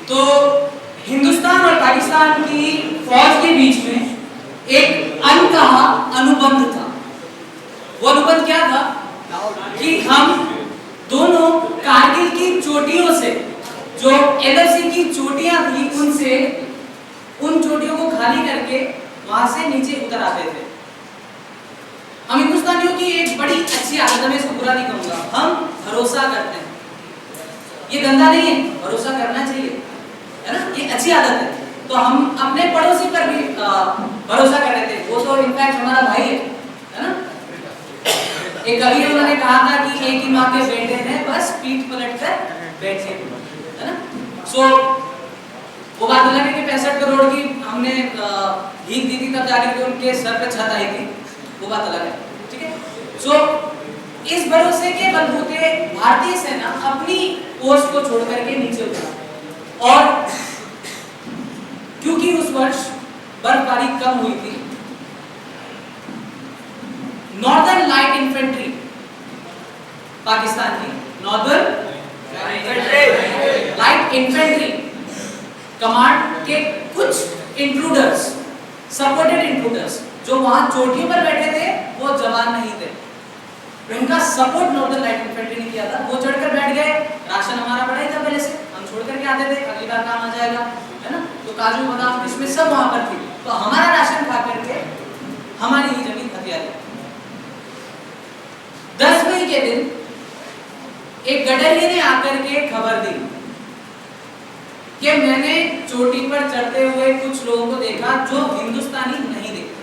तो हिंदुस्तान और पाकिस्तान की फौज के बीच में एक अनकहा अनुबंध था। वो अनुबंध क्या था कि हम दोनों कारगिल की चोटियों से, जो LFC की चोटियां थी, उनसे उन चोटियों को खाली करके वहां से नीचे उतर आते थे। हम हिंदुस्तानियों की एक बड़ी अच्छी आदत है, मैं इसको बुरा नहीं कहूंगा, हम भरोसा करते हैं। ये गंदा नहीं है, भरोसा करना चाहिए, है ना, ये अच्छी आदत है। तो हम अपने पड़ोसी पर भी भरोसा कर रहे थे। वो तो इनफैक्ट हमारा भाई है ना। एक कवि है, उन्होंने कहा था कि एक ही माँ के बेटे हैं, बस पीठ पलट कर बैठे, है ना। सो वो बात अलग है कि 65 करोड़ की हमने भीख दी थी, तब जाकर उनके सर पे छत आई थी, वो बात अलग है, ठीक है। सो इस भरोसे के बलबूते भारतीय सेना अपनी पोस्ट को छोड़ करके नीचे उतरा। और क्योंकि उस वर्ष बर्फबारी कम हुई थी, नॉर्दर्न लाइट इन्फेंट्री, पाकिस्तान की नॉर्दर्न लाइट इन्फेंट्री कमांड के कुछ इंट्रूडर्स, सपोर्टेड इंट्रूडर्स, जो वहां चोटियों पर बैठे थे, वो जवान नहीं थे। उनका सपोर्ट नॉर्दर्न लाइट इन्फेंट्री ने किया था। वो चढ़कर बैठ गए, राशन हमारा बड़ा ही था पहले से, हम छोड़ करके आते थे, अगली बार काम आ जाएगा, है ना। तो काजू बादाम इसमें सब वहां पर थी, तो हमारा राशन खा करके हमारी ही जमीन हथियार। 10 मई के दिन एक गडरिये ने आकर के खबर दी कि मैंने चोटी पर चढ़ते हुए कुछ लोगों को देखा जो हिंदुस्तानी नहीं देखते।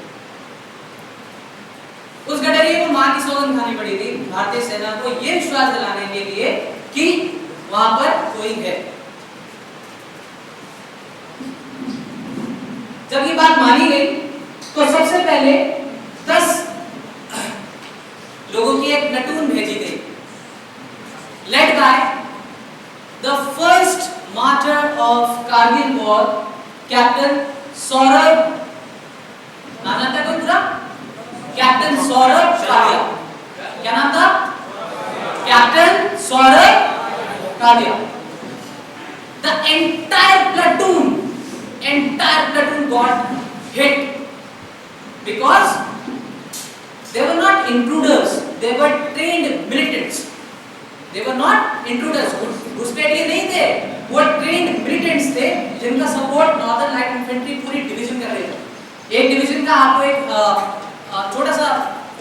उस गडरिये को मां की सौगंध खानी पड़ी थी भारतीय सेना को यह विश्वास दिलाने के लिए कि वहां पर कोई है। जब ये बात मानी गई तो सबसे पहले 10 लोगों की एक प्लेटून भेजी गई, led by the first martyr of Kargil war, captain Saurabh, नाम था कोई पूरा, कैप्टन सौरभ कालिया। क्या नाम था? Captain Saurabh Kalia. The entire platoon got hit because they were not intruders, they were trained militants. They were not intruders, घुसपैठिए नहीं थे, वो trained militants थे जिनका सपोर्ट नॉर्दर्न लाइट इन्फेंट्री पूरी डिवीजन कर रही थी। एक डिवीजन का आपको एक छोटा सा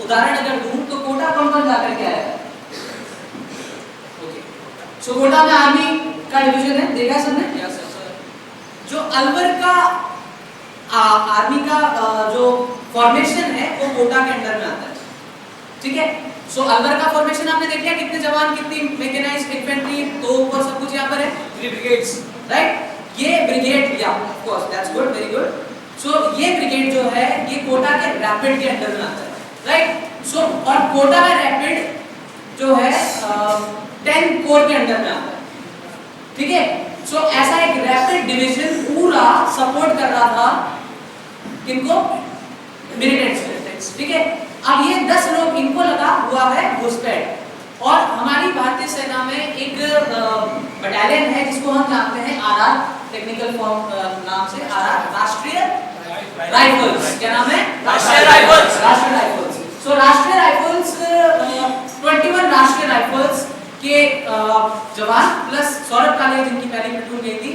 उदाहरण अगर दूं तो कोटा कौन-कौन जाकर के आया है? ओके, सो कोटा में आर्मी का डिवीजन है, देखा है सबने? Yes sir. जो अलवर का आर्मी का जो फॉर्मेशन है वो कोटा के अंडर में आता है, ठीक है। सो अलवर का फॉर्मेशन आपने देख लिया, कितने जवान, कितनी मैकेनाइज्ड इन्फेंट्री, तो ऊपर सब कुछ यहाँ पर है, 3 ब्रिगेड्स, राइट। ये ब्रिगेड, या of course that's good, very good. So ये ब्रिगेड जो है ये कोटा के रैपिड के अंडर में आता है, राइट। सो और कोटा का रैपिड जो है 10 कोर के अंडर में आता है, ठीक है। सो ऐसा एक रैपिड डिवीजन पूरा सपोर्ट कर रहा था किनको? मिलिटेंट्स, ठीक है। अब ये 10 लोग, इनको लगा हुआ है घुसपैठ, और हमारी भारतीय सेना में एक बटालियन है जिसको हम जानते हैं RR, टेक्निकल फॉर्म नाम से RR, राष्ट्रीय राइफल्स। क्या नाम है? राष्ट्रीय राइफल्स। राष्ट्रीय राइफल्स। सो राष्ट्रीय राइफल्स 21 राष्ट्रीय राइफल्स के जवान प्लस सौरभ कालिया जिनकी पहली प्लेटून गई थी,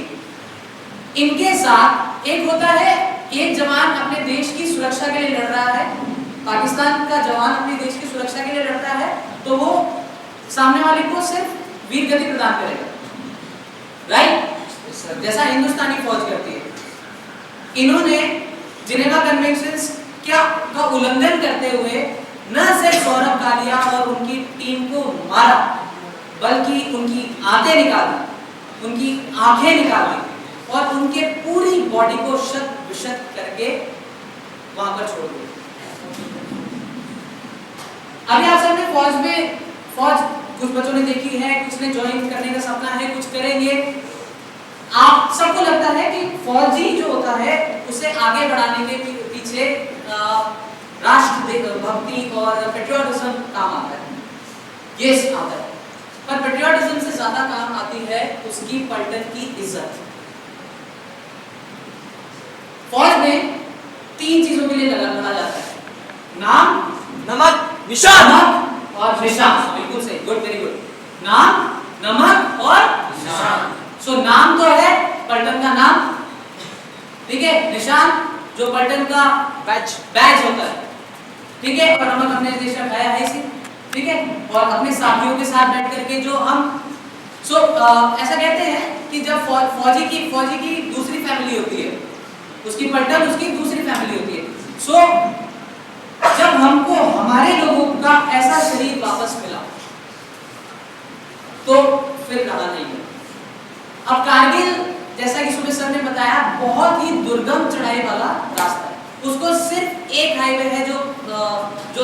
इनके साथ एक होता है, एक जवान अपने देश की सुरक्षा के लिए लड़ रहा है, पाकिस्तान का जवान अपने देश की सुरक्षा के लिए लड़ता है, तो वो सामने वाले को सिर्फ वीर गति प्रदान करेगा, राइट, जैसा हिंदुस्तानी फौज करती है। इन्होंने जिनेवा कन्वेंशंस का उल्लंघन करते हुए न सिर्फ सौरभ कालिया और उनकी टीम को मारा, बल्कि उनकी आंतें निकाली, उनकी आंखें निकाली और उनके पूरी बॉडी को शत विशत करके वहां पर छोड़ दिया। अभी आप सबने फौज कुछ बच्चों ने देखी है, कुछ ने ज्वाइन करने का सपना है, कुछ करेंगे। आप सबको लगता है कि फौजी जो होता है उसे आगे बढ़ाने के पीछे राष्ट्र भक्ति और पेट्रियोटिज्म काम आता है, यस आता है। पर पेट्रियोटिज्म से ज्यादा काम आती है उसकी पलटन की इज्जत, फौज में 3 चीजों के लिए लड़ा जाता है, नाम, नमक, निशान और निशान। बिल्कुल सही, गुड, वेरी गुड। नाम, नमक और निशान। सो नाम तो है पलटन का नाम, ठीक है, निशान जो पलटन का बैच होता है, ठीक है, और नमक हमने हमेशा खाया है इसे, ठीक है, और अपने साथियों के साथ बैठ करके जो हम ऐसा कहते हैं कि जब फौजी की दूसरी फैमिली होती है, उसकी पलटन उसकी दूसरी फैमिली होती है। जब हमको हमारे लोगों का ऐसा शरीर वापस मिला तो फिर कहा नहीं है। अब कारगिल, जैसा कि सुबह सर ने बताया, बहुत ही दुर्गम चढ़ाई वाला रास्ता है, उसको सिर्फ एक हाईवे है जो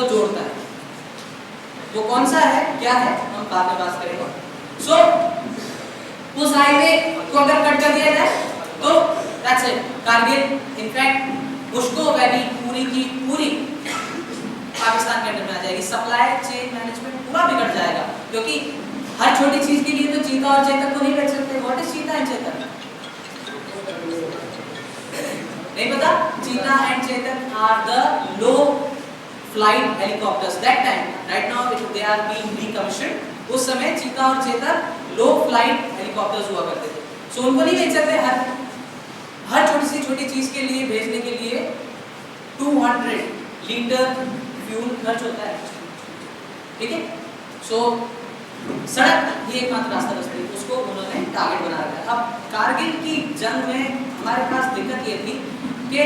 जोड़ता है। वो कौन सा है, क्या है, हम बाद में बात करेंगे। उस हाईवे को अगर कट कर दिया जाए तो that's it, Kargil, in fact Mushkoh valley पूरी की पूरी पाकिस्तान के अंदर में आ जाएगी। सप्लाई चेन मैनेजमेंट पूरा बिगड़ जाएगा, क्योंकि हर छोटी चीज के लिए तो चीता और चेतक को नहीं बेच सकते। What is Cheetah and Chetak? नहीं पता? Cheetah and Chetak are the low flight helicopters that time, right now they are being recommissioned. उस समय चीता और चेतक लो फ्लाइट हेलीकॉप्टर्स हुआ करते थे। सो उनको नहीं भेज सकते, हर छोटी चीज के लिए भेजने के लिए 200 लीटर फ्यूल खर्च होता है, ठीक है। सो सड़क ही एकमात्र रास्ता बचती है, उसको उन्होंने टारगेट बना रखा है। अब कारगिल की जंग में हमारे पास दिक्कत ये थी कि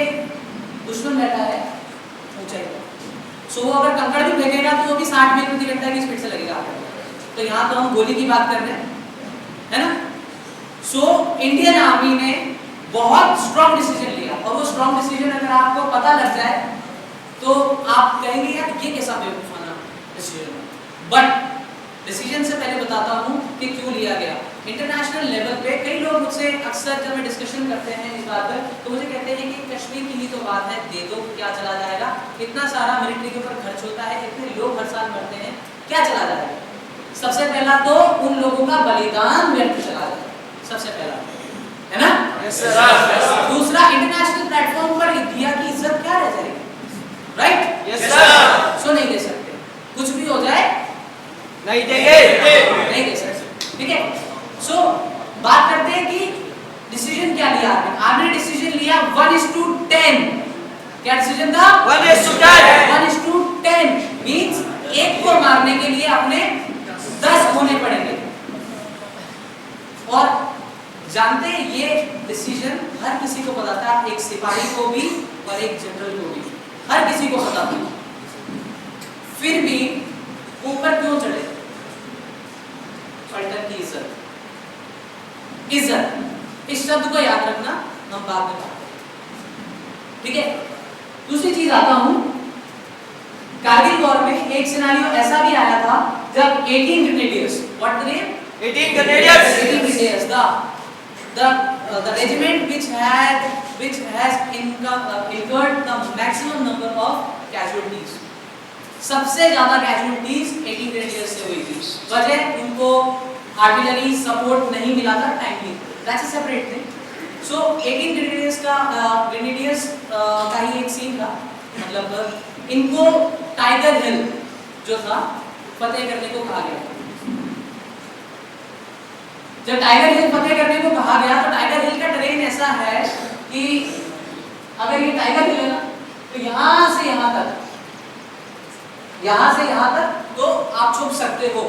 दुश्मन बैठा है ऊंचाई पर, सो वो अगर कंकड़ भी फेंकेगा तो वो भी 60 मील प्रति घंटा की स्पीड से लगेगा। तो यहाँ तो हम गोली की बात कर रहे हैं, है ना। सो इंडियन आर्मी ने बहुत स्ट्रॉन्ग डिसीजन लिया, और वो स्ट्रॉन्ग डिसीजन अगर आपको पता लग जाए तो आप कहेंगे यार ये कैसा बेवकूफाना डिसीजन है। बट डिसीजन से पहले बताता हूँ कि क्यों लिया गया। इंटरनेशनल लेवल पे कई लोग मुझसे अक्सर जब मैं डिस्कशन करते हैं इस बात पर, तो मुझे कहते हैं कि कश्मीर की ही तो बात है, दे दो, क्या चला जाएगा, इतना सारा मिलिट्री के ऊपर खर्च होता है, इतने लोग हर साल मरते हैं, क्या चला जाएगा। सबसे पहला तो उन लोगों का बलिदान व्यर्थ चला जाएगा, सबसे पहला, है ना। yes, sir. दूसरा, इंटरनेशनल प्लेटफॉर्म पर इंडिया की इज्जत क्या रह जाएगी, राइट? yes, sir. सो नहीं दे सकते, कुछ भी हो जाए नहीं देंगे, नहीं दे सकते, ठीक है। सो बात करते हैं कि डिसीजन क्या लिया आपने। आपने डिसीजन लिया 1:10। क्या डिसीजन था? 1:10। 1:10 मींस एक को मारने के लिए अपने 10 होने पड़ेंगे। और जानते हैं ये डिसीजन हर किसी को पता था, एक सिपाही को भी और एक जनरल को भी, हर किसी को पता था। फिर भी ऊपर क्यों चढ़े? पलटन की इज्जत, इज्जत, इस शब्द को याद रखना, हम बाद में बात करेंगे, ठीक है। दूसरी चीज आता हूं, कारगिल वॉर में एक सिनेरियो ऐसा भी आया था जब 18 grenadiers, what the name? 18 grenadiers. 18 grenadiers, the regiment which has incurred the maximum number of casualties. सबसे ज्यादा कैजुअलिटीज 18 ग्रेनेडियर्स से हुई थी। वजह, उनको आर्टिलरी सपोर्ट नहीं मिला था timely, that's a separate thing. So 18 grenadiers का ही एक सीन था, मतलब इनको टाइगर हिल जो था फतेह करने को कहा गया। जब टाइगर हिल फतेह करने को कहा गया तो टाइगर हिल का टेरेन ऐसा है कि अगर ये टाइगर हिल है ना, तो यहाँ से यहाँ तक तो आप छुप सकते हो,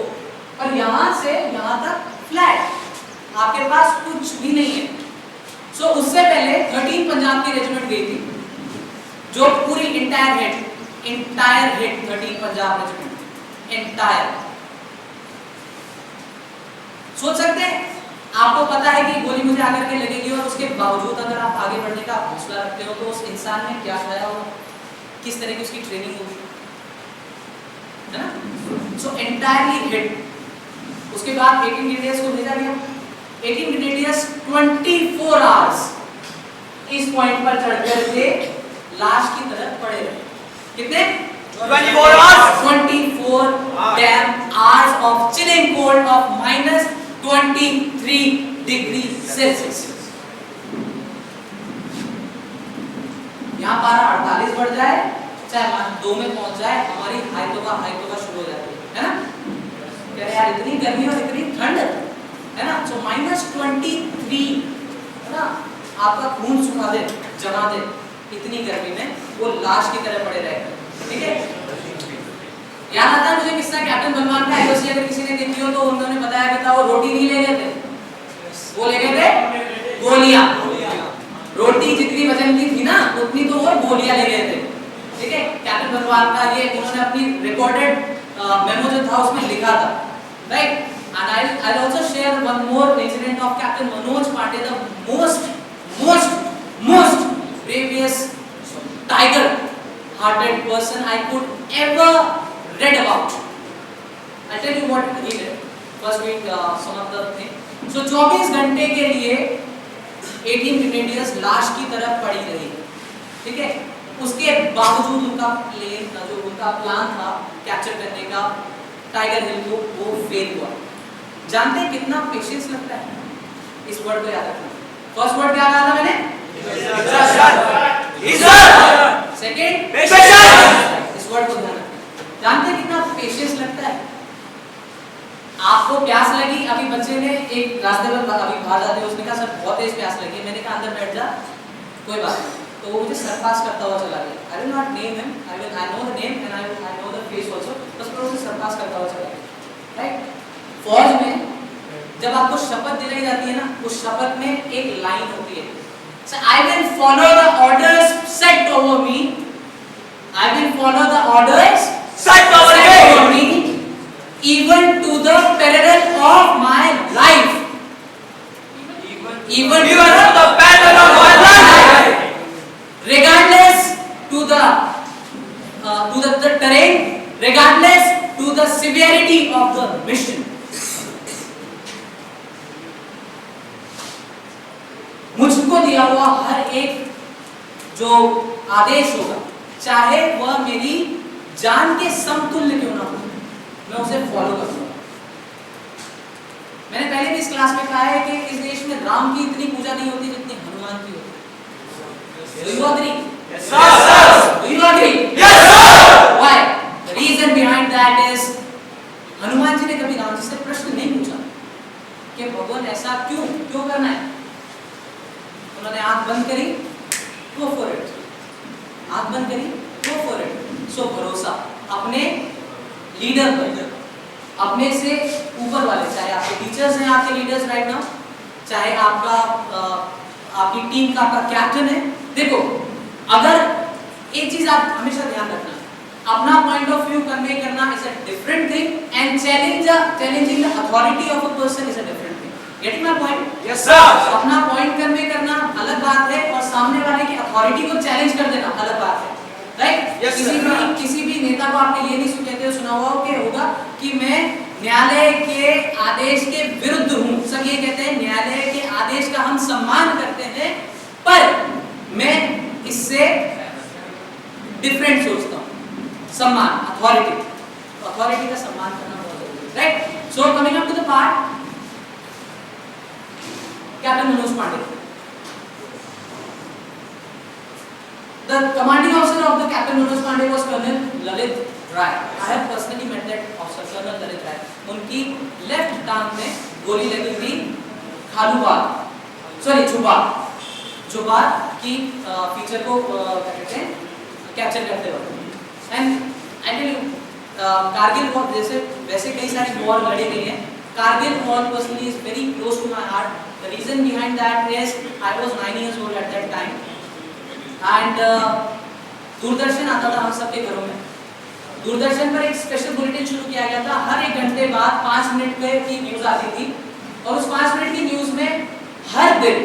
पर यहाँ से यहाँ तक फ्लैट, आपके पास कुछ भी नहीं है। सो उससे पहले 13 पंजाब की रेजिमेंट गई थी, जो पूरी entire hit 13 Punjab regiment entire. सोच सकते हैं, आपको पता है कि गोली मुझे आकर के लगेगी, और उसके बावजूद अगर आप आगे बढ़ने का हौसला रखते हो तो उस इंसान ने क्या खाया होगा, किस तरह की उसकी ट्रेनिंग होगी, है ना। सो एंटायरली हिट। उसके बाद 18 ग्रेनेडियर्स को भेजा गया। 18 ग्रेनेडियर्स 24 आवर्स इस पॉइंट पर चढ़ करके लाश की तरह पड़े रहे। कितने? 24 hours. 24 damn hours of chilling cold of -23 degree Celsius. यहाँ पारा 48 बढ़ जाए, चाहे 2 में पहुंच जाए, हमारी हाइटोगा शुरू हो जाती है ना? कह रहे यार इतनी गर्मी और इतनी ठंड है ना, so -23 है ना, आपका खून सुखा दे, जमा दे इतनी गर्मी में, वो लाश की तरह पड़े रहेगा, ठीक है? याद आता है मुझे किस्सा कैप्टन बलवान का, आईओसी अगर किसी ने देखी हो तो उन्होंने बताया कि था वो रोटी नहीं ले गए थे, वो ले गए थे गोलियां। रोटी जितनी वजन की थी ना उतनी तो वो गोलियां ले गए थे, ठीक है? कैप्टन बलवान का ये उन्होंने अपनी रिकॉर्डेड मेमो जो था उसमें लिखा था, right? And I'll also share one more incident of Captain Manoj Pandey, the most bravest tiger-hearted person I could ever read about. I'll tell you what he did. First we some of the thing. So 24 घंटे के लिए 18 grenadiers लाश की तरफ पड़ी रही, ठीक है? उसके बावजूद उनका प्लान था कैप्चर करने का टाइगर हिल को, वो फेल हुआ। जानते हैं कितना पेशेंस लगता है? इस वर्ड को याद रखना। फर्स्ट वर्ड क्या कहा था मैंने? Second patience. इस वर्ड को ध्यान रखना। जानते हैं कितना पेशेंस लगता है? आपको प्यास लगी, अभी बच्चे ने एक रास्ते पर अभी बाहर जाते हुए उसने कहा सर बहुत तेज प्यास लगी, मैंने कहा अंदर बैठ जा, कोई बात नहीं, तो वो मुझे सरपास करता हुआ चला गया। I will not name him, I know the name and I know the face also, बस मैं उसे सरपास करता हुआ चला गया, राइट? फौज में जब आपको शपथ दिलाई जाती है ना, उस शपथ में एक लाइन होती है, so I will follow the orders set over me, I will follow the orders set over me even to the peril of my life, even to the peril of my life, regardless to the terrain, regardless to the severity of the mission. मुझको दिया हुआ हर एक जो आदेश होगा, चाहे वह मेरी जान के समतुल्य क्यों ना हो, मैं उसे फॉलो करूंगा। मैंने पहले भी इस क्लास में कहा है कि इस देश में राम की इतनी पूजा नहीं होती जितनी हनुमान की होती है। Do you agree? Yes, sir. Do you agree? Yes, sir. Why? The reason behind that is Hanuman ji ने कभी राम जी से प्रश्न नहीं पूछा कि भगवान ऐसा क्यों करना है। उन्होंने आंख बंद करी, go for it. आंख बंद करी, go for it. So भरोसा अपने लीडर पर, अपने से ऊपर वाले, चाहे आपके टीचर्स हैं, आपके लीडर्स राइट नाउ, चाहे आपकी टीम का आपका कैप्टन है। देखो, अगर एक चीज आप हमेशा ध्यान रखना, अपना पॉइंट ऑफ व्यू कन्वे करना is a different thing and challenging the authority of a person is a different thing. Getting my point? Yes sir. अपना पॉइंट कन्वे करना अलग बात है और सामने वाले की अथॉरिटी को चैलेंज कर देना अलग बात है, राइट? किसी भी नेता को आपने ये नहीं कहते हुए सुना होगा कि मैं न्यायालय के आदेश के विरुद्ध हूं। सब ये कहते हैं न्यायालय के आदेश का हम सम्मान करते हैं, पर मैं इससे डिफरेंट सोचता हूं। सम्मान, अथॉरिटी का सम्मान करना बहुत जरूरी है, right? So coming up to the part, captain Manoj Pande, the commanding officer of the Captain Manoj Pandey was Colonel Lalit Rai. I have personally met that officer, Colonel Lalit Rai. उनकी लेफ्ट टांग में गोली लगी थी जुबार की फीचर को क्या कहते हैं, कैप्चर करते वक्त। And I tell you, Kargil war जैसे वैसे कई सारी वॉर लड़ी गई हैं, Kargil war personally is very close to my heart. The reason behind that is I was 9 years old at that time and Doordarshan आता था हम सबके घरों में। दूरदर्शन पर एक स्पेशल बुलेटिन शुरू किया गया था, हर 1 घंटे बाद 5 मिनट की न्यूज आती थी, और उस 5 मिनट की न्यूज में हर दिन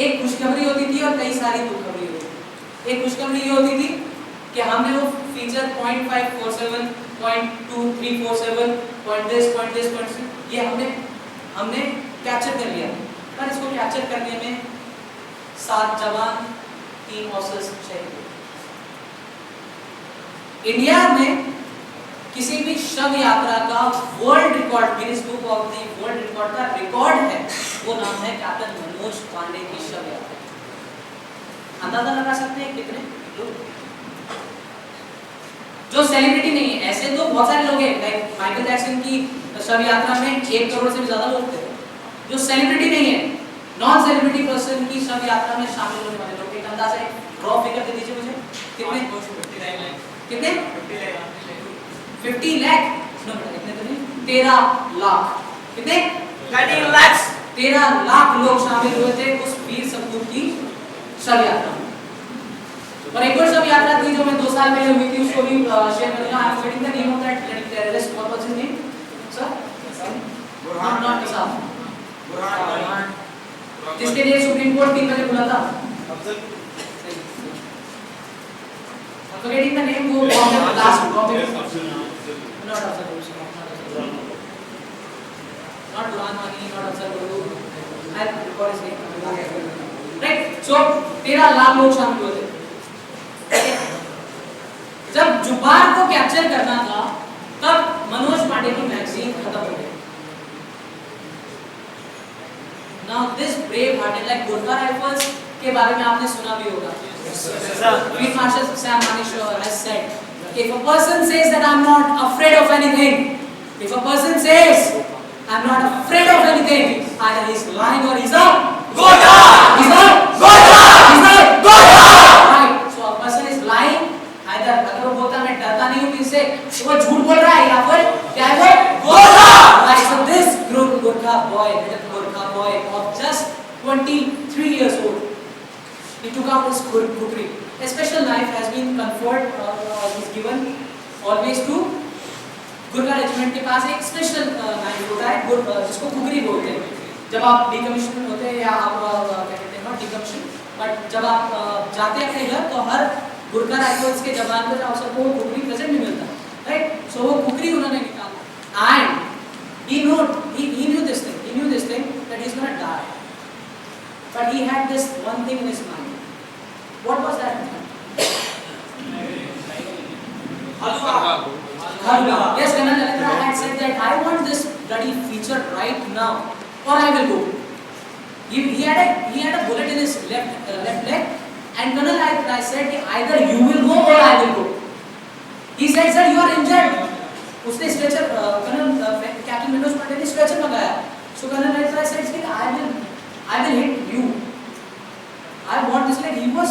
एक खुशखबरी होती थी और कई सारी दुखखबरी होती थी। एक खुशखबरी ये होती थी कि हमने वो फीचर 0.547, 0.2347, point this, ये हमने कैप्चर कर लिया, पर इसको कैप्चर करने में 7 जवान, 3 ऑफिसर्स शहीद हुए। इंडिया में किसी भी शव यात्रा का world record, Guinness book of the world record का रिकॉर्ड है, वो नाम है कैप्टन मनोज पांडे की शव यात्रा। अंदाजा लगा सकते हैं कितने लोग जो सेलिब्रिटी नहीं है? ऐसे तो बहुत सारे लोग हैं, लाइक माइकल जैक्सन की शव यात्रा में 1 करोड़ से भी ज्यादा लोग थे। जो सेलिब्रिटी नहीं है, नॉन सेलिब्रिटी पर्सन की शव यात्रा में शामिल होने वाले लोग, एक अंदाजा, एक रॉ फिगर दे दीजिए मुझे, कितने? 59 लाख। कितने? 50 लाख। 50 लाख? नो बेटा, इतने तो नहीं, 13 लाख। कितने? 13 lakhs। 13 लाख लोग शामिल हुए थे उस वीर सपूत की शव यात्रा में। और एक और शव यात्रा थी जो मैं 2 साल पहले हुई थी, उसको भी शेयर करूंगा। I am getting the name of that terrorist, what was his name sir? Burhan, not Kasab, Burhan, जिसके लिए सुप्रीम कोर्ट 3 बजे बुला था। Afzal. I'm forgetting the name, वो last copy, not Afzal, not Burhan Wani, not Afzal Guru, I forgot his name, right? So 13 lakh लोग शामिल हुए थे। जब जुबार को कैप्चर करना था तब मनोज पांडे की मैगजीन खत्म हो गई। Now this brave hearted, like Gorkha rifles के बारे में आपने सुना भी होगा। Field Marshal Sam Manekshaw has said, if a person says that I'm not afraid of anything, if a person says I'm not afraid of anything, either he's lying or he's a Gota! He's a Gota! He's a Gota! Right. So a person is lying. Either अगर वो बोलता मैं डरता नहीं हूँ किससे, तो वो झूठ बोल रहा है, या फिर क्या है वो? Gota! Right. So this group Gorkha boy, little Gorkha boy of just 23 years old, he took out his kukri. A special knife has been conferred, is given always to Gurkha regiment के पास एक स्पेशल नाइफ होता है, जिसको कुकरी बोलते हैं। जब आप decommission होते हैं या आप क्या कहते हैं, नॉट डिकमीशन, बट जब आप जाते हैं अपने घर, तो हर गुरखा राइफल्स के जवान को सबको कुकरी प्रेजेंट में मिलता है, राइट? सो वो कुकरी उन्होंने निकाला, and he knew this thing that he's going to die, but he had this one thing in his mind. What was that thing? Halwa. Yes, Colonel Lalindra had said that I want this bloody feature right now, or I will go. He had a bullet in his left leg, and Colonel I said either you will go or I will go. He said, sir, you are injured. उसने stretcher, captain Manoj Pandey ने stretcher मंगाया। So Colonel I said, I will hit you. I want this, like he was,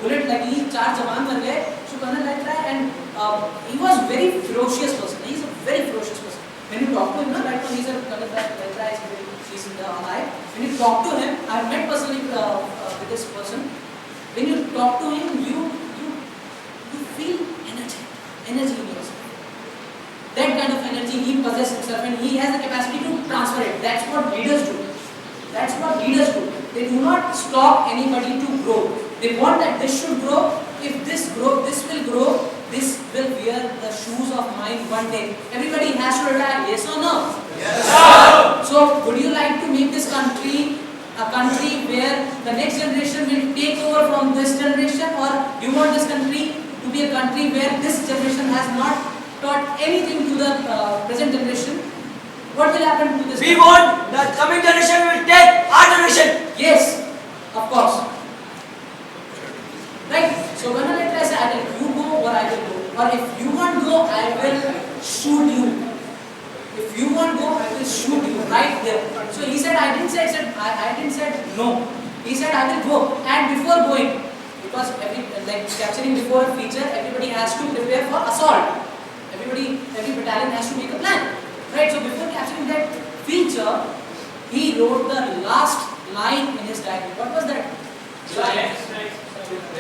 bullet लगी, 4 जवान मर गए। So Colonel and he was very ferocious person. He is a very ferocious person. When you talk to him, right now he's a Colonel he's in the alive. When you talk to him, I have met personally with this person. When you talk to him, you feel energy in yourself. That kind of energy he possesses himself, and he has the capacity to transfer it. That's what leaders do. That's what leaders do. They do not stop anybody to grow. They want that this should grow. If this grow, this will grow. This will wear the shoes of mine one day. Everybody has to retire. Yes or no? Yes, sir. So, would you like to make this country a country where the next generation will take over from this generation, or you want this country to be a country where this generation has not taught anything to the present generation? What will happen to this? We want the coming generation will take our generation. Yes, of course. Right? So when I say either you go or I will go, or if you want to go, I will shoot you. If you want to go, I will shoot you right there. So he said, I didn't say no. He said I will go, and before going, because capturing before a feature, everybody has to prepare for assault. Every battalion has to make a plan. Right, so before capturing that feature, he wrote the last line in his diary. What was that?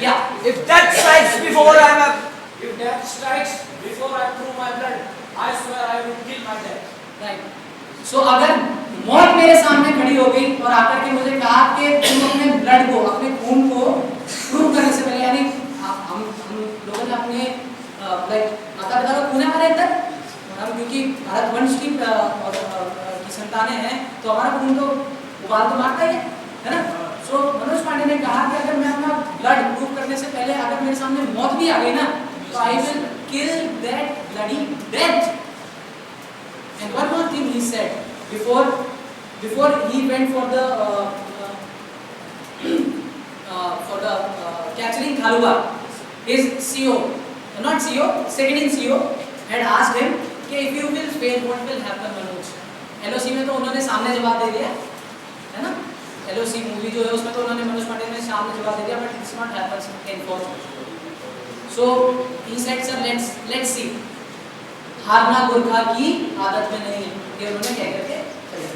Yeah. If that strikes before I am If death strikes before I prove my blood, I swear I will kill my death. Right. So अगर मौत मेरे सामने खड़ी हो गई और आकर के मुझे कहा कि तुम अपने ब्लड को, अपने खून को प्रूव करने से पहले, यानी हम लोगों ने अपने माता पिता का खून है हमारे अंदर, हम क्योंकि भारत वंश की संतानें हैं, तो हमारा खून तो उबाल तो मारता ही है ना? सो मनोज पांडे ने कहा कि अगर मैं अपना ब्लड प्रूव करने से पहले अगर मेरे सामने मौत भी आ गई ना, तो I will kill that bloody death. And one more thing he said before he went for the for the capturing Khalua, his CEO, not CEO, second in CEO, had asked him कि if you will fail, what will happen, Manoj? LOC में तो उन्होंने सामने जवाब दे दिया, है ना? LOC movie जो है उसमें तो उन्होंने मनोज पांडे ने सामने जवाब दे दिया, but it's not happens in force. So he said, sir, let's see. हारना गुरखा की आदत में नहीं है, ये उन्होंने कह करके चले,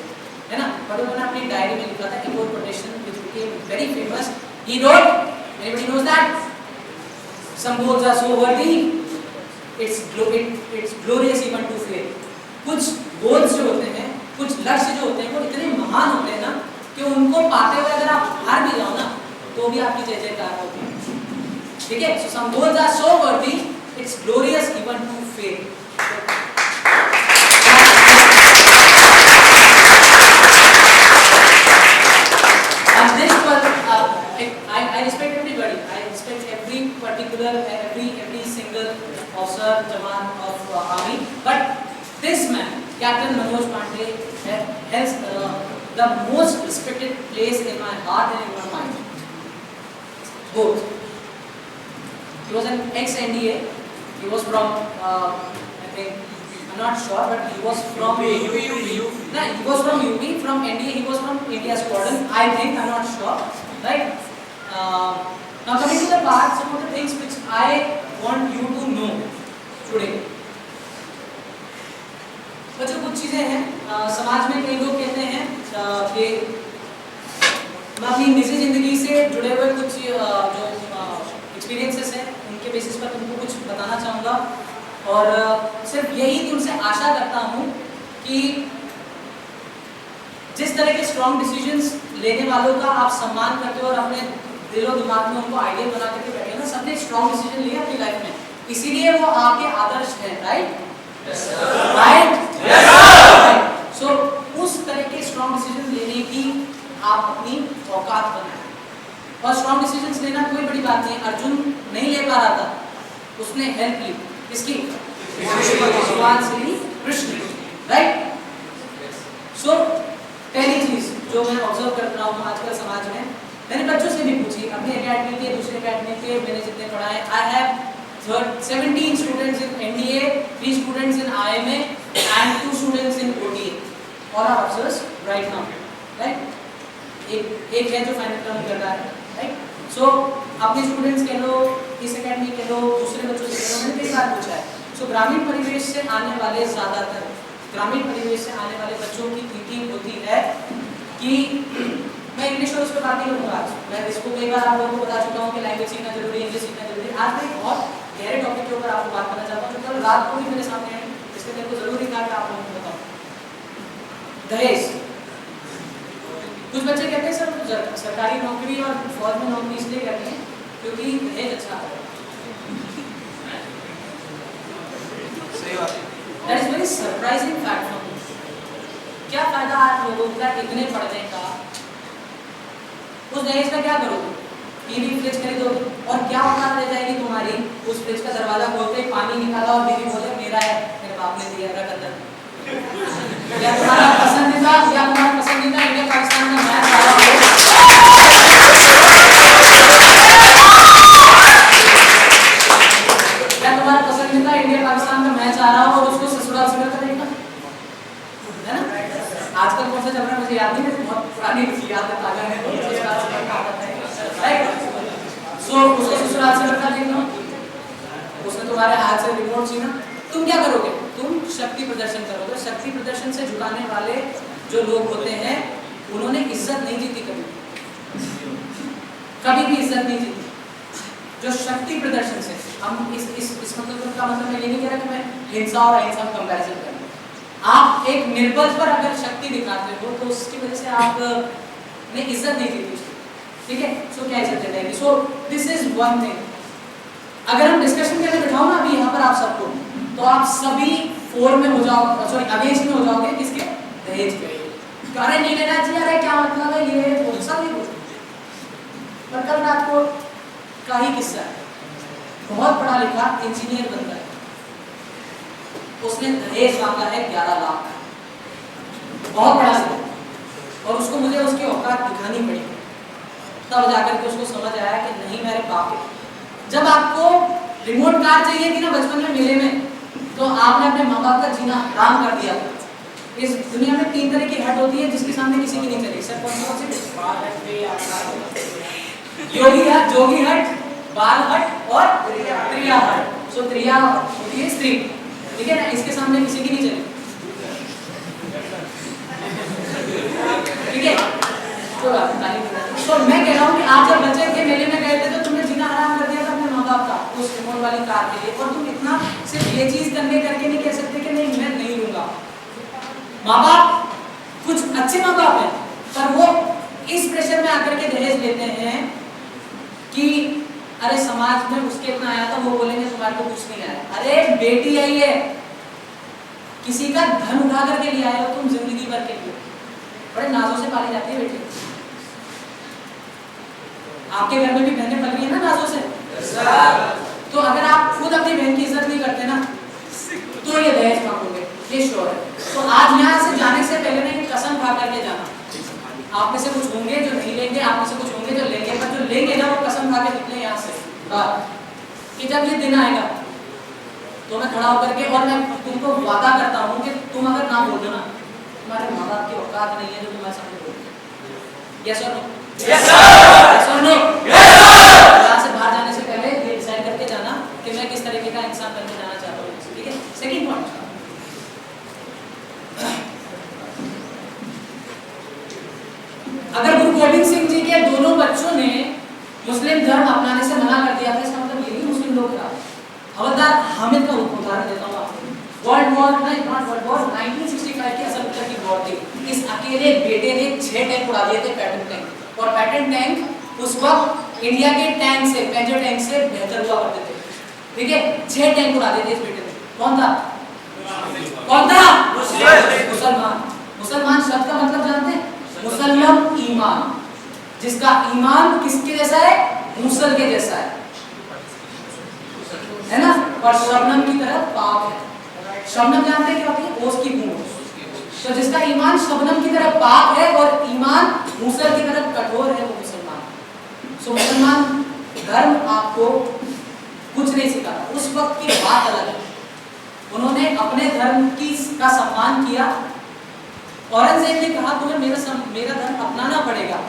है ना? बट उन्होंने अपनी डायरी में लिखा था कि वो quotation which became very famous. He wrote, anybody knows that? Some goals are so worthy, it's glorious even to fail. कुछ goals जो होते हैं, कुछ लक्ष्य जो होते हैं, वो इतने महान होते हैं ना कि उनको पाते हुए अगर आप हार भी जाओ ना, तो भी आपकी जय जयकार होती है, ठीक है? So some goals are so worthy, it's glorious even to fail. I respect everybody. I respect every particular, every single officer, jawan of army. But this man, Captain Manoj Pandey, has the most respected place in my heart and in my mind. Both. He was an ex-NDA. He was from, I think, I'm not sure, but he was from UP. No, he was from UP. From NDA, he was from India Squadron. I think, I'm not sure, right? Now coming to the part, some of the things which I want you to know today. बच्चों कुछ चीजें हैं, समाज में कई लोग कहते हैं कि मैं अपनी निजी जिंदगी से जुड़े हुए कुछ जो एक्सपीरियंसेस हैं उनके बेसिस पर तुमको कुछ बताना चाहूँगा, और सिर्फ यही कि उनसे आशा करता हूँ कि जिस तरह के स्ट्रॉन्ग डिसीजंस लेने वालों का आप सम्मान करते हो और अपने दिलो दिमाग में उनको आइडिया बना करके बैठे ना, सबने स्ट्रॉन्ग डिसीजन लिया अपनी लाइफ में, इसीलिए वो आपके आदर्श हैं, राइट? राइट? सो उस तरह के स्ट्रॉन्ग डिसीजन लेने की आप अपनी औकात बनाएं, और स्ट्रॉन्ग डिसीजंस लेना कोई बड़ी बात नहीं। अर्जुन नहीं ले पा रहा था, उसने हेल्प ली, किसकी? भगवान श्री कृष्ण, राइट? सो पहली चीज जो मैं ऑब्जर्व कर रहा हूँ आजकल समाज में, मैंने बच्चों से भी पूछी, अपने एकेडमी के, दूसरे एकेडमी के, मैंने जितने पढ़ाए, I have 17 students in NDA, 3 students in IMA and 2 students in OTA, और are officers right now, right? एक है जो फाइनल टर्म कर रहा है, राइट? सो अपने स्टूडेंट्स कह लो, इस एकेडमी कह लो, दूसरे बच्चों से कह लो, मैंने कई बार पूछा है। सो ग्रामीण परिवेश से आने वाले ज़्यादातर ग्रामीण परिवेश से आने वाले बच्चों की थिंकिंग होती है कि मैं इंग्लिश और उस पर बात नहीं करूँगा आज, मैं इसको कई बार आप लोगों को बता चुका हूँ कि लैंग्वेज सीखना जरूरी है, इंग्लिश सीखना जरूरी है। आज मैं एक और गहरे टॉपिक के ऊपर आपको बात करना चाहता हूँ, जो कल रात को भी मेरे सामने आई, इसलिए मेरे को जरूरी था कि आप लोगों को बताऊँ। दहेज। कुछ बच्चे कहते हैं सर सरकारी नौकरी और फौज में नौकरी इसलिए करते हैं क्योंकि दहेज अच्छा है। सही बात है। That is very surprising fact for me. क्या फायदा आप लोगों का इतने पढ़ने का? उस दहेज का क्या करोगे? टीवी फ्रिज खरीदोगे, और क्या औकात रह जाएगी तुम्हारी उस फ्रिज का दरवाजा खोलते ही पानी निकाला और बीवी बोले मेरा है, मेरे बाप ने दिया रख अंदर। या तुम्हारा पसंदीदा इंडिया पाकिस्तान का मैच आ रहा हो, या तुम्हारा पसंदीदा इंडिया पाकिस्तान का मैच आ रहा हो और उसको ससुराल से करेगा, है ना? आजकल कौन सा चल रहा है मुझे याद नहीं, मेरी बहुत पुरानी याद है, ताजा है, ससुराल से आता है, राइट? सो उसको ससुराल से लड़का देखना, उसने तुम्हारे हाथ से रिमोट छीना, तुम क्या करोगे? तुम शक्ति प्रदर्शन करोगे। शक्ति प्रदर्शन से झुकाने वाले जो लोग होते हैं उन्होंने इज्जत नहीं जीती, कभी भी इज्जत नहीं जीती। जो शक्ति प्रदर्शन से हम इस मतलब का मतलब मैं ये नहीं कह रहा कि मैं हिंसा और अहिंसा में कंपैरिजन करूं। आप एक निर्बल पर अगर शक्ति दिखाते हो तो उसकी वजह से आप ने इज्जत नहीं जीती उसकी, ठीक है? सो क्या इज्जत दे जाएगी? So this is one thing. अगर हम डिस्कशन के लिए बिठाओ ना अभी यहाँ पर आप सबको, तो आप सभी 4 में हो जाओ, सॉरी अगेंस्ट में हो जाओगे, किसके? दहेज के। अरे नहीं लेना चाहिए, अरे क्या मतलब है ये, वो सब ही बोलते। पर कल रात को का ही किस्सा है, बहुत पढ़ा लिखा इंजीनियर बनता है, उसने दहेज मांगा है 11 लाख, बहुत बड़ा लिखा, और उसको मुझे उसकी औकात दिखानी पड़ी। तब जाकर के उसको समझ आया कि नहीं मेरे बाप है। जब आपको रिमोट कार चाहिए थी ना बचपन में मेले में, तो आपने अपने माँ बाप का जीना हराम कर दिया। इस दुनिया में 3 तरह की हट होती है जिसके सामने किसी की नहीं चली। सर कौन सी? योगी हट, जोगी हट, बाल हट और त्रिया हट। सो त्रिया होती है स्त्री, ठीक है ना, इसके सामने किसी की नहीं चली, ठीक है। तो मैं कह रहा हूँ कि आप जब बच्चे थे मेले में गए थे तो तुमने जीना हराम कर दिया था अपने माँ बाप का उस रिमोट वाली कार के लिए, और तुम इतना सिर्फ ये चीज कन्वे करके नहीं कह सकते कि नहीं मैं नहीं लूंगा। माँ बाप कुछ अच्छे माँ बाप हैं, पर वो इस प्रेशर में आकर के दहेज लेते हैं कि अरे समाज में उसके इतना आया था, वो बोलेंगे तुम्हारे को कुछ नहीं आया। अरे बेटी आई है, किसी का धन उठा करके ले आए हो तुम जिंदगी भर के लिए, बड़े नाजों से पाली जाती है बेटी। आपके घर में भी बहनें पल रही है ना नाजों से, तो अगर आप खुद अपनी बहन की इज्जत नहीं करते ना तो ये दहेज मांगोगे, ये श्योर है। तो आज यहाँ से जाने से पहले ना ये कसम खा करके जाना, आप में से कुछ होंगे जो नहीं लेंगे, आप में से कुछ होंगे जो लेंगे, पर जो लेंगे ना वो कसम खा के निकले यहाँ से कि जब ये दिन आएगा तो मैं खड़ा होकर के और मैं तुमको वादा करता हूँ कि तुम अगर ना बोलो ना तुम्हारे माँ बाप की औकात नहीं है जो तुम्हारे सामने बोलो। यस और नो? Yes sir. यस और नो? Yes sir. यहाँ से बाहर जाने से पहले ये डिसाइड करके जाना कि मैं किस तरीके का इंसान बनने जाना चाहता हूँ, ठीक है। सेकंड पॉइंट, अगर गुरु गोविंद सिंह जी के दोनों बच्चों ने मुस्लिम धर्म अपनाने से मना कर दिया था, इसका मतलब ये नहीं मुस्लिम लोग था। हवलदार हामिद का उदाहरण देता हूँ आपको। वर्ल्ड वॉर 1965 की असल की वॉर थी, इस अकेले बेटे ने 6 टैंक उड़ा दिए थे, पैटर्न टैंक, और पैटर्न टैंक उस वक्त इंडिया के टैंक से, मेजर टैंक से बेहतर हुआ करते थे, ठीक है। 6 टैंक उड़ा दिए थे इस बेटे ने। कौन था? कौन था? मुसलमान। मुसलमान शब्द का मतलब जानते हैं? मुसल्लम ईमान, जिसका ईमान किसके जैसा है? मूसल के जैसा है ना, और शबनम की तरह पाक है। शबनम जानते हैं क्या होती है? ओस की बूंद। तो जिसका ईमान शबनम की तरह पाक है और ईमान मूसल की तरह कठोर है वो मुसलमान। सो मुसलमान धर्म आपको कुछ नहीं सिखाता, उस वक्त की बात अलग है। उन्होंने अपने धर्म का सम्मान किया। औरंगजेब ने कहा तुम्हें मेरा धर्म अपनाना पड़ेगा,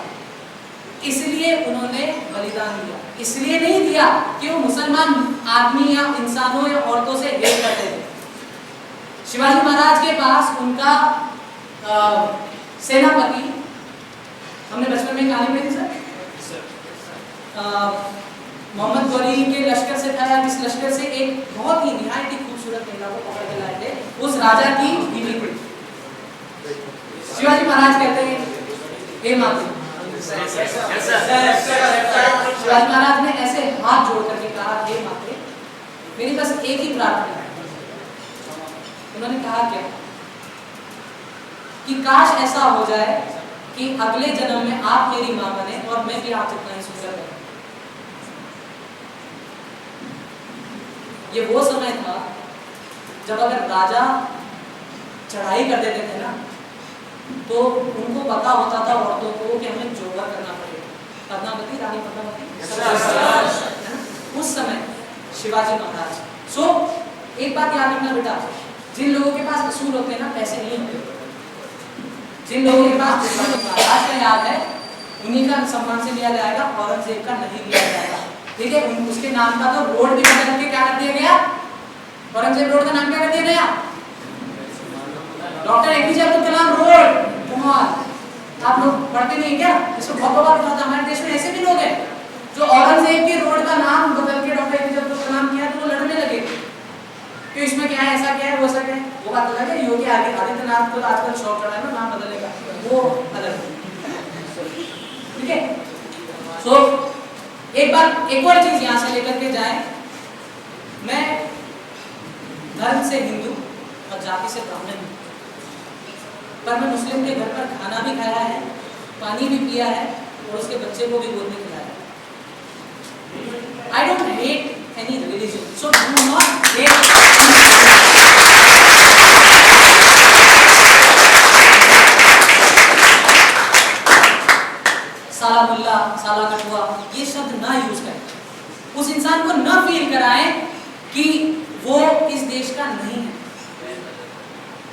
इसलिए उन्होंने बलिदान दिया। इसलिए नहीं दिया कि वो मुसलमान आदमी या इंसानों या औरतों से हेट करते थे। शिवाजी महाराज के पास उनका सेनापति, हमने बचपन में कहानी पढ़ी थी सर, मोहम्मद गौरी के लश्कर से था, इस लश्कर से एक बहुत ही निहायत ही खूबसूरत महिला को पकड़ के लाए थे, उस राजा की बीवी थी। शिवाजी महाराज कहते हैं हे माता, शिवाजी महाराज ने ऐसे हाथ जोड़ करके कहा हे माते, मेरी बस एक ही प्रार्थना है। उन्होंने कहा क्या? कि काश ऐसा हो जाए कि अगले जन्म में आप मेरी मां बने और मैं भी आप जितना ही सुंदर बनूं। ये वो समय था जब अगर राजा चढ़ाई कर देते थे ना तो उनको पता होता था औरतों को कि हमें जोगा करना पड़ेगा। पद्मावती, रानी पद्मावती, उस समय शिवाजी महाराज। सो एक बात याद रखना बेटा, जिन लोगों के पास असूल होते हैं ना, पैसे नहीं होते। जिन लोगों के पास महाराज का याद है उन्हीं का सम्मान से लिया जाएगा, औरंगजेब का नहीं लिया जाएगा, ठीक है। उसके नाम का तो रोड भी बदल के क्या कर दिया गया? औरंगजेब रोड का नाम क्या कर दिया गया? Doctor APJ Abdul Kalam road. Kumar आप लोग पढ़ते नहीं क्या? इसको बहुत बार उठाता। हमारे देश में ऐसे भी लोग हैं जो औरंगजेब के रोड का नाम बदल के डॉक्टर एपीजे अब्दुल कलाम किया तो वो लड़ने लगे कि इसमें क्या है, ऐसा क्या है, वो ऐसा क्या है। वो बात अलग है। योगी आदित्यनाथ को आजकल शौक चढ़ा है ना नाम बदलने का, वो अलग है, ठीक है। सो एक और चीज यहाँ से लेकर के जाए, मैं धर्म से हिंदू और जाति से ब्राह्मण हूँ, पर मैं मुस्लिम के घर पर खाना भी खाया है, पानी भी पिया है और उसके बच्चे को भी गोद में खिलाया है। I don't hate any religion, so do not hate. साला मुल्ला, साला कटुआ, ये शब्द ना यूज करें। उस इंसान को ना फील कराएं कि वो इस देश का नहीं है।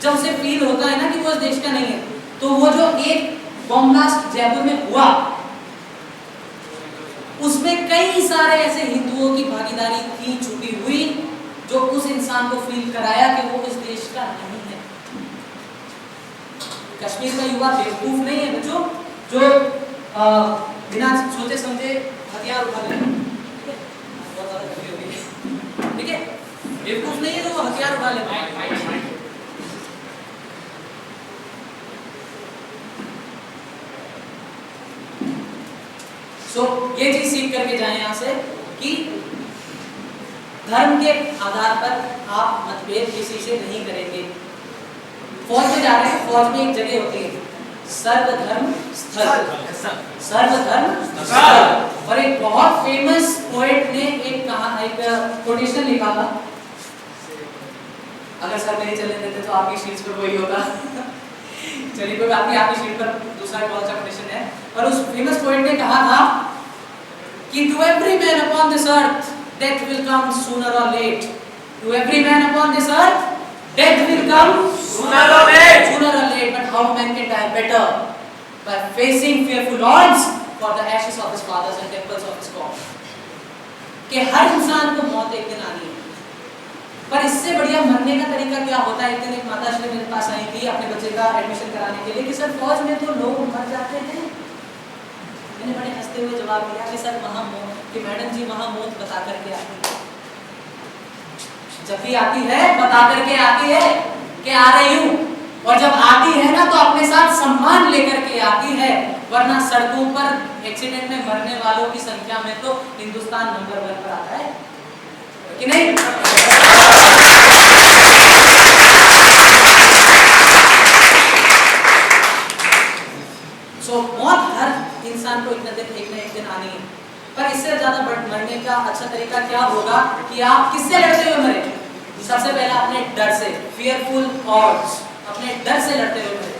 जब उसे फील होता है ना कि वो इस देश का नहीं है, तो वो जो एक बॉम्ब ब्लास्ट जयपुर में हुआ, उसमें कई सारे ऐसे हिंदुओं की भागीदारी थी छुपी हुई, जो उस इंसान को फील कराया कि वो इस देश का नहीं है। कश्मीर का युवा बेवकूफ नहीं है बच्चों, जो बिना सोचे समझे हथियार उठा ले, ठीक है? बेवकूफ नहीं है जो हथियार उठा ले। सो ये चीज सीख करके जाए यहाँ से कि धर्म के आधार पर आप मतभेद किसी से नहीं करेंगे। फौज में जा रहे हैं, फौज में एक जगह होती है सर्वधर्म स्थल, सर्वधर्म स्थल। और एक बहुत फेमस पोएट ने एक कोटेशन लिखा था, अगर सर नहीं चलने देते तो आपकी शीट्स पर वही होगा। चलिए कोई बात नहीं, आपकी शीट पर दूसरा बहुत अच्छा कोटेशन है। पर उस फेमस पोएट ने कहा था कि to every man upon this earth death will come sooner or late. To every man upon this earth, death will come sooner or late. Sooner or late, but how man can die better? By facing fearful odds for the ashes of his fathers and temples of his God. कि हर इंसान को मौत एक दिन आनी है, पर इससे बढ़िया मरने का तरीका क्या होता है? एक दिन एक माता श्री मेरे पास आई थी अपने बच्चे का एडमिशन कराने के लिए कि सर फौज में तो लोग मर जाते हैं। मैंने बड़े हंसते हुए जवाब दिया कि सर वहाँ मौत, कि मैडम जी वहाँ मौत बता करके आती है। जब भी आती है बता करके आती है कि आ रही हूँ, और जब आती है ना तो अपने साथ सम्मान लेकर के आती है, वरना सड़कों पर एक्सीडेंट में मरने वालों की संख्या में तो हिंदुस्तान नंबर 1 पर आता है कि नहीं? सो मौत हर इंसान को एक ना एक दिन आनी है, पर इससे ज्यादा मरने का अच्छा तरीका क्या होगा कि आप किससे लड़ते हुए मरे? सबसे पहले अपने डर से, fearful odds, अपने डर से लड़ते हुए मरे।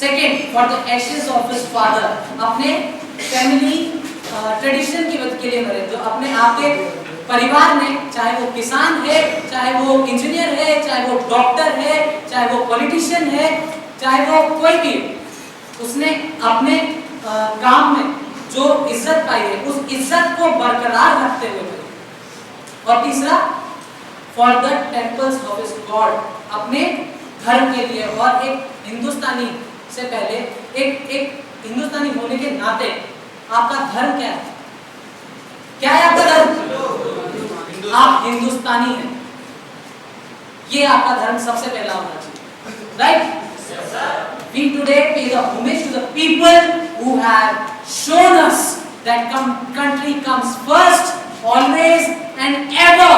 Second, for the ashes of his father, अपने फैमिली ट्रेडिशन के लिए मरे, जो अपने आपके परिवार में, चाहे वो किसान है, चाहे वो इंजीनियर है, चाहे वो डॉक्टर है, चाहे वो पॉलिटिशियन है, चाहे वो कोई भी, उसने अपने काम में जो इज्जत पाई है उस इज्जत को बरकरार रखते हुए। और तीसरा, for the temples of his God, अपने धर्म के लिए। और एक हिंदुस्तानी से पहले, एक हिंदुस्तानी होने के नाते आपका धर्म क्या है? क्या है आपका धर्म? आप हिंदुस्तानी हैं, ये आपका धर्म सबसे पहला होना चाहिए, right? We today pay the homage to the people who have shown us that country comes first, always and ever.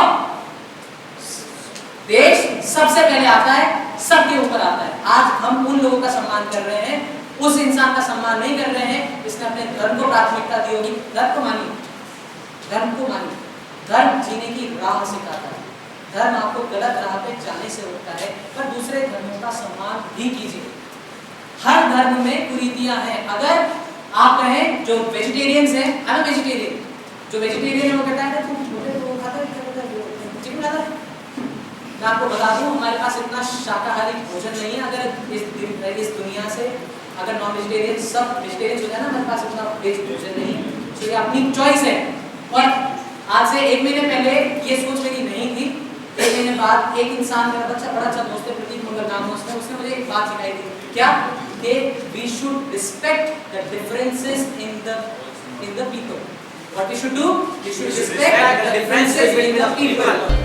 देश सबसे पहले आता है, सबके ऊपर आता है। आज हम उन लोगों का सम्मान कर रहे हैं, उस इंसान का सम्मान नहीं कर रहे हैं जिसने अपने धर्म को प्राथमिकता दी होगी। धर्म को मानिए, धर्म को मानिए। धर्म जीने की राह सिखाता है, धर्म आपको गलत राह पे जाने से रोकता है, पर दूसरे धर्मों का सम्मान भी कीजिए। हर धर्म में कुरीतियां हैं। अगर आप कहें जो वेजिटेरियंस हैं, आई एम वेजिटेरियन, जो वेजिटेरियन है वो कहता है तुम मुझे तो खाता है, चिकन खाता है। मैं आपको बता दूं हमारे पास इतना शाकाहारी भोजन नहीं है। अगर इस दुनिया से अगर नॉन वेजिटेरियन सब वेजिटेरियन हो जाए ना, हमारे पास इतना वेज भोजन नहीं है। तो ये अपनी चॉइस है। और आज से 1 महीने पहले ये सोच मेरी नहीं थी। 1 महीने बाद एक इंसान, मेरा बच्चा बड़ा अच्छा दोस्त है, प्रतीक मंगल नाम है उसका, उसने मुझे एक बात सिखाई थी। क्या? कि we should respect the differences in the people. What we should do? We should respect the differences in the people.